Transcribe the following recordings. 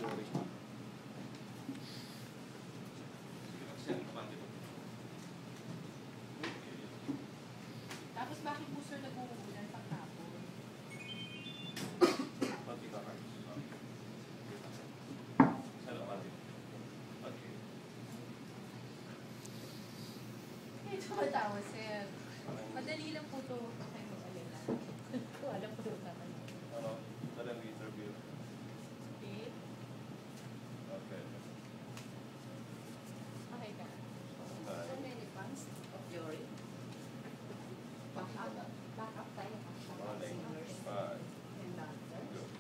Jory. Tapos bakit po sir nag-uulan pag hapon? Eh, tumatawa sir. Madali lang po ito. Ay, mag-alala. Wala po ito tatanong. Ano? Talang interview. Okay? Okay. Okay ka. So many fans of Jory. Back up tayo ha. Singers and dancers.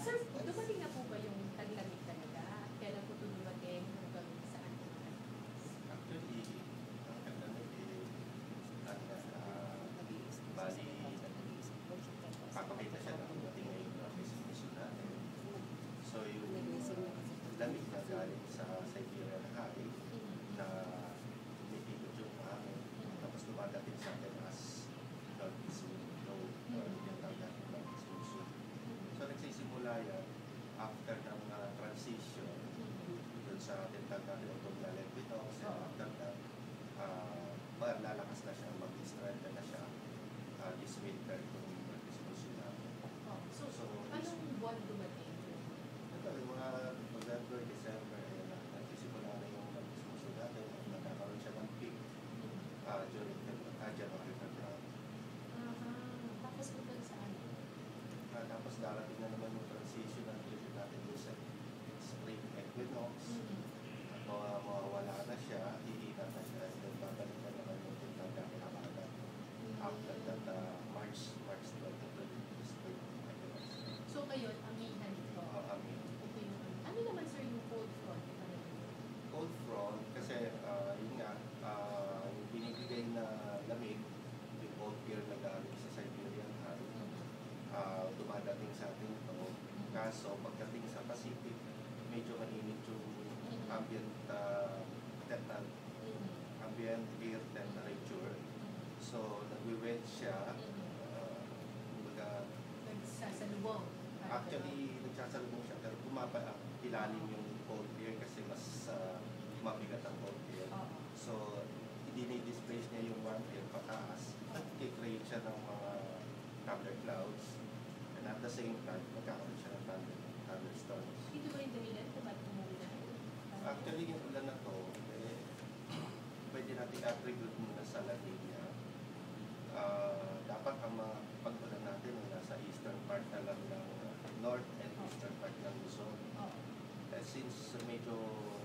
Sir, dumating na po ba yung taglamig talaga? Kailan po ito dumating hanggang saan po Actually, ang kailangan bali, papakita siya ng dating ngayon na business natin. So yung lamig na galing sa Siberian High na umiikot yung hangin, tapos dumadating sa atin as northeast wind flow or yung tawag northeast monsoon. So nagsisimula yan after ng transition dun sa tinatawag natin autumnal equinox, and after that, lalakas na siya, mag-strengthen na siya this winter kung northeast monsoon natin. So, anong buwan dumating? Ito, yung mga November, December, ayan na, nagsisimula na yung northeast monsoon natin, nagkakaroon siya ng peak during January, February. Tapos punta sa ano? Tapos darating na naman yung transition ng period natin doon sa spring equinox. At mawawala na siya, hihiga na siya, and then babalik na naman yung tinatawag na Hamada. After that, March 12 to the spring equinox. So, ngayon, amihan ito. Okay, ano naman sir yung cold front? Cold front, kasi yun nga, yung binibigay na lamig, yung cold air na galing sa Siberian High, dumadating sa atin ito. Kaso, pagdating sa Pacific, medyo mainit yung ambient air temperature. So, nagwi-wet siya. Nagsasalubong. Actually, nagsasalubong siya, pero ilalim yung cold air kasi mas mabigat ang cold air. So, dinidisplace niya yung warm air pataas. Nag-create siya ng mga thunder clouds. And at the same time, magkakaroon siya ng thunderstorms. Ito ba yung dahilan kung ba't umuulan? Actually, yung ulan na to, pwede natin attribute muna sa La Nina. Dapat ang mga pag-ulan natin ay nasa eastern part na lang ng north and eastern part ng Luzon. Since medyo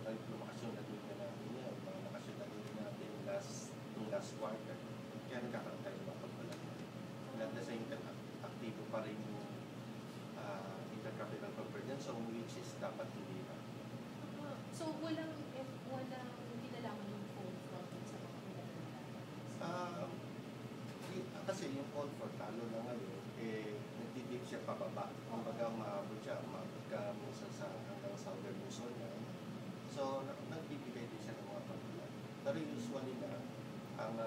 lumakas yung La Nina natin yan, mga lakas yung La Nina natin last quarter, kaya nagkakaroon tayo ng mga pag-ulan. And at the same time, aktibo pa rin yung intertropical convergence, so which is dapat hindi na. So, walang kinalaman yung cold front sa mga ulan na kasi yung cold front, lalo na ngayon, nagdidip siya pababa. Kumbaga, umabot ka minsan hanggang southern Luzon na. So, nagbibigay din siya ng mga pag-ulan. Pero usually na, ang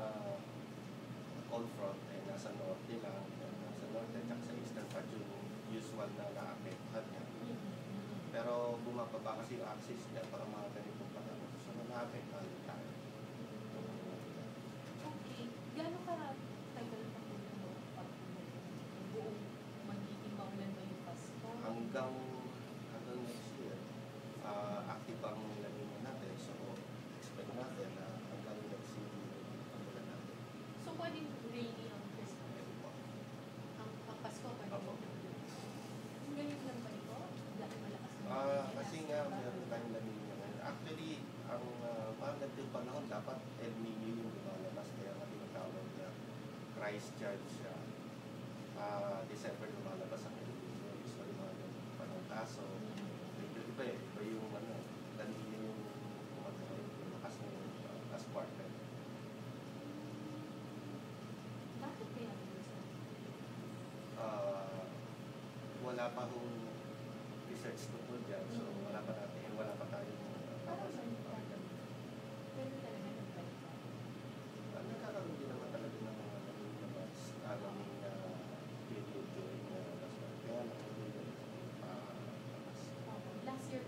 cold front ay nasa norte lang, nasa norte at sa eastern part yung usual na na-apektuhan niya. Pero bumababa kasi yung axis niya para mga ganitong panahon. So, na-apektuhan din tayo. Okay. Gano'n ka tagal pa po yung buong magiging maulan ba yung Pasko? Hanggang next year, active ang La Nina natin. So, expect natin na hanggang next year, pag-ulan natin. So, pwedeng rainy ang Christmas? Ang Pasko, pwedeng? Ngayon lang ba ito? Dahil malakas na Kasi nga, meron tayong La Nina ngayon. Actually, ang mahal yung panahon, dapat El Nino yung lumalabas. Kaya nga tinatawag na Christchurch. December lumalabas ang El Nino. Usually mga ganun panahon. Kaso, medyo iba iba yung La Nina yung lumakas ng last quarter. Bakit kaya minsan? Wala pa hong research tungkol dyan. So, wala pa tayong Parang balikan. Pero talaga nagbalik ka. nagkakaroon din naman talaga ng mga naming period during last month. Kaya lang, Last year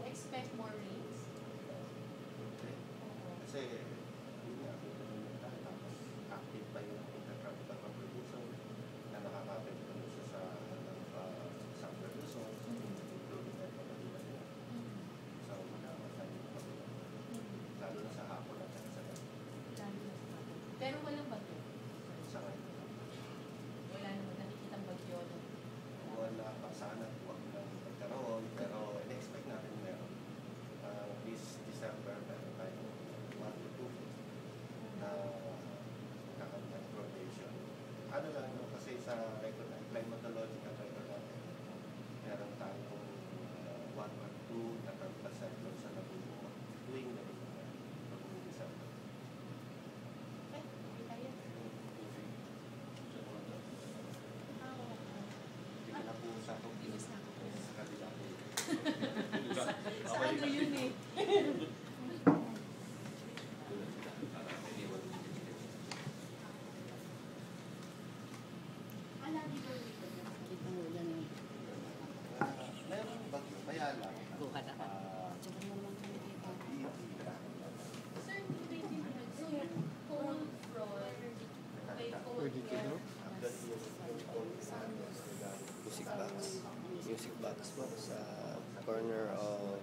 expect more rains? Okay. Kasi, yun nga, tapos active pa yung intertropical contribution na nakakapit ko siya sa summer Luzon, including Metro Manila din. So, makakasayin yung pagod. Lalo na sa hapon at saka sa gabi. Pero walang bagyo. Sa ngayon, Wala naman nakikitang bagyo. wala pa sana, huwag nang magkaroon, pero in-expect natin meron. This December, meron tayong 1 to 2 feet na kakaroon ng rotation. Ano lang, no, kasi sa record, climatological record natin, meron tayong 1 or 2 na cyclone sa nabubuo tuwing na December. Okay, okay tayo. Hindi na po sa akong Iwas na ako. sa kanila po. Sa ano yun eh? Alagi ba dito? Kita mo dyan eh. Meron bagyo, kaya lang. Buka na ka. ah, Tsaka naman kami kita. Sir, hindi so cold front, may cold air. Music box. Music box po sa corner of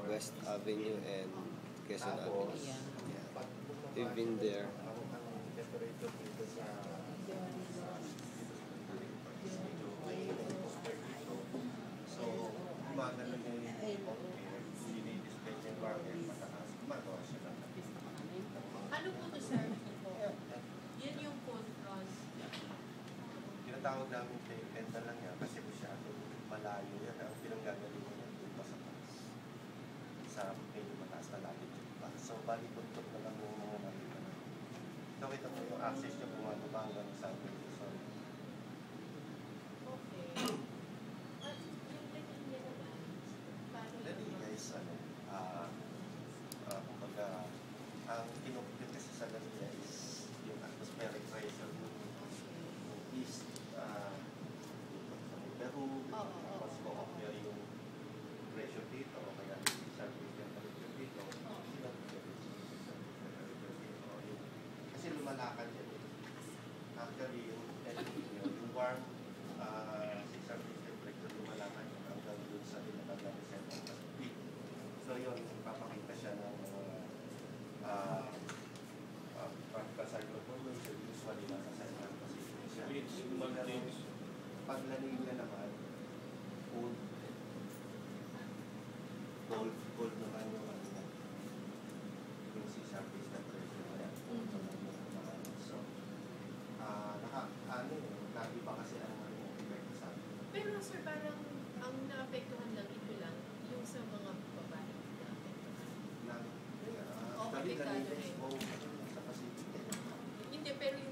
West Avenue and Quezon Avenue. Yeah. We've been there. So, gumagano niya yung dinidisplay niya yung barrier mataas. Gumagawa siya lang. Ano po to, sir? Yan yung cold front. Tinatawag namin kay Enda lang yan kasi masyado malayo yan. Ang pinanggagalingan niya doon pa sa taas. Sa medyo mataas na latitude pa. So, balikuntok na lang yung mga nakita na. So, kita mo yung access niya bumababa hanggang sa Luzon. Okay. At yung linya naman, paano Dali guys, ano, kumbaga, ang kinumpute kasi sa Lanilla is yung atmospheric pressure ng east, sa may Peru, Oo, tapos oo, compare yung pressure dito, o kaya yung surface temperature dito, kasi lumalakad yan eh. Actually, yung El Nino, yung warm surface temperature lumalakad yun hanggang dun sa tinatawag na Central Pacific. So yun, papakita siya ng tropical cyclone formation, usually nasa Central Pacific siya. Pag La Nina naman, cold naman yung ano na, yung sea surface temperature na yan. So, lagi pa kasi ang epekto sa atin. Pero sir, parang ang naapektuhan lang ito lang yung sa mga babae na apektuhan. Na, Oo, actually, La apektado Nina is rin. more sa Pacific. Hindi, pero yung